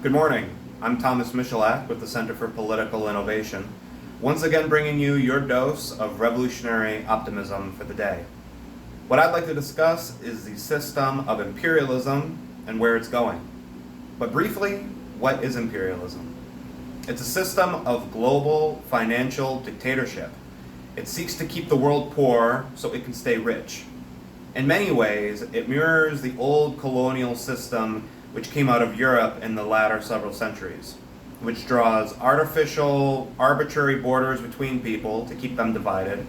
Good morning. I'm Thomas Michalak with the Center for Political Innovation, once again bringing you your dose of revolutionary optimism for the day. What I'd like to discuss is the system of imperialism and where it's going. But briefly, what is imperialism? It's a system of global financial dictatorship. It seeks to keep the world poor so it can stay rich. In many ways, it mirrors the old colonial system which came out of Europe in the latter several centuries, which draws artificial, arbitrary borders between people to keep them divided,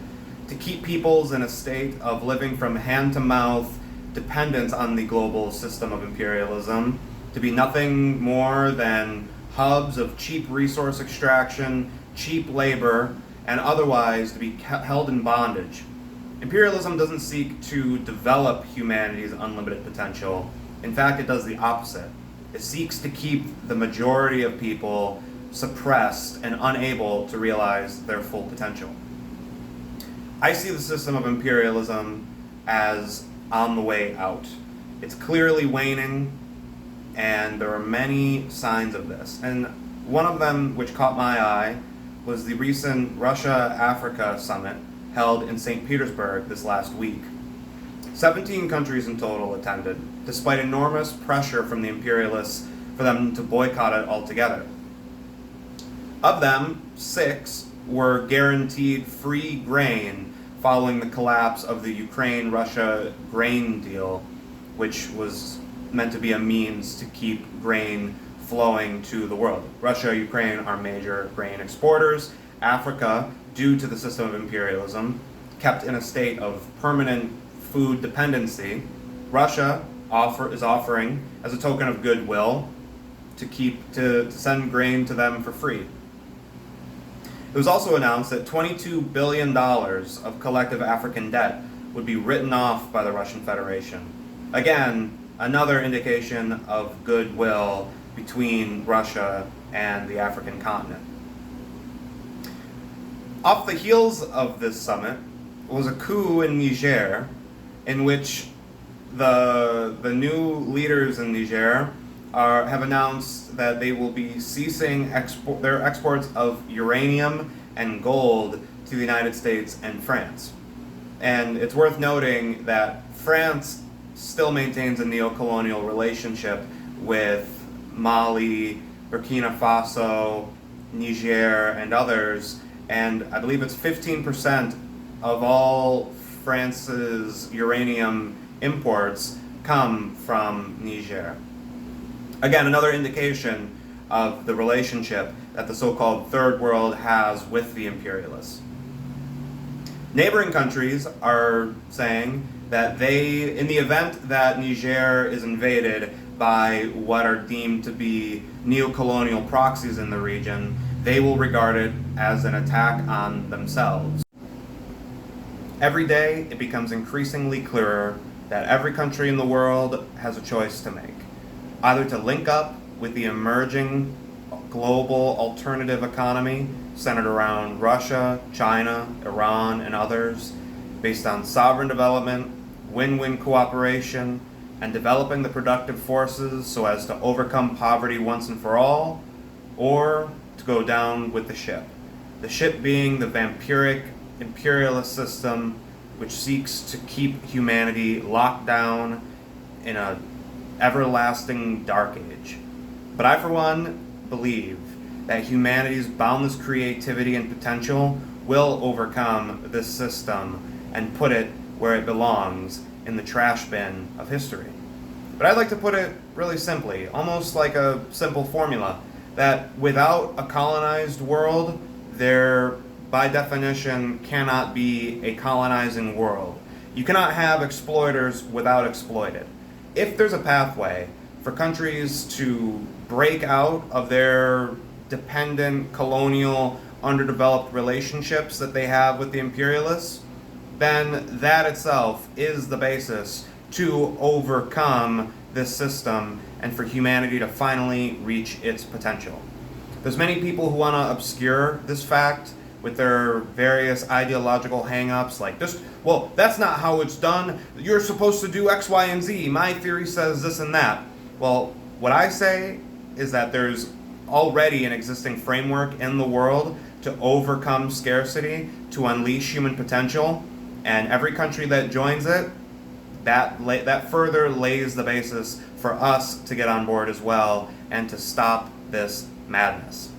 to keep peoples in a state of living from hand-to-mouth dependence on the global system of imperialism, to be nothing more than hubs of cheap resource extraction, cheap labor, and otherwise to be held in bondage. Imperialism doesn't seek to develop humanity's unlimited potential. In fact, it does the opposite. It seeks to keep the majority of people suppressed and unable to realize their full potential. I see the system of imperialism as on the way out. It's clearly waning, and there are many signs of this. And one of them, which caught my eye, was the recent Russia-Africa summit held in St. Petersburg this last week. 17 countries in total attended, despite enormous pressure from the imperialists for them to boycott it altogether. Of them, 6 were guaranteed free grain following the collapse of the Ukraine-Russia grain deal, which was meant to be a means to keep grain flowing to the world. Russia and Ukraine are major grain exporters. Africa, due to the system of imperialism, kept in a state of permanent food dependency. Russia is offering, as a token of goodwill, to send grain to them for free. It was also announced that $22 billion of collective African debt would be written off by the Russian Federation. Again, another indication of goodwill between Russia and the African continent. Off the heels of this summit was a coup in Niger, in which the new leaders in Niger have announced that they will be ceasing their exports of uranium and gold to the United States and France. And it's worth noting that France still maintains a neo-colonial relationship with Mali, Burkina Faso, Niger, and others, and I believe it's 15% of all France's uranium imports come from Niger. Again, another indication of the relationship that the so-called Third World has with the imperialists. Neighboring countries are saying that in the event that Niger is invaded by what are deemed to be neo-colonial proxies in the region, they will regard it as an attack on themselves. Every day, it becomes increasingly clearer that every country in the world has a choice to make. Either to link up with the emerging global alternative economy centered around Russia, China, Iran, and others, based on sovereign development, win-win cooperation, and developing the productive forces so as to overcome poverty once and for all, or to go down with the ship. The ship being the vampiric imperialist system which seeks to keep humanity locked down in an everlasting dark age. But I, for one, believe that humanity's boundless creativity and potential will overcome this system and put it where it belongs, in the trash bin of history. But I'd like to put it really simply, almost like a simple formula, that without a colonized world, there, by definition, cannot be a colonizing world. You cannot have exploiters without exploited. If there's a pathway for countries to break out of their dependent, colonial, underdeveloped relationships that they have with the imperialists, then that itself is the basis to overcome this system and for humanity to finally reach its potential. There's many people who want to obscure this fact with their various ideological hang-ups, like this, well, that's not how it's done. You're supposed to do X, Y, and Z. My theory says this and that. Well, what I say is that there's already an existing framework in the world to overcome scarcity, to unleash human potential, and every country that joins it, that further lays the basis for us to get on board as well and to stop this madness.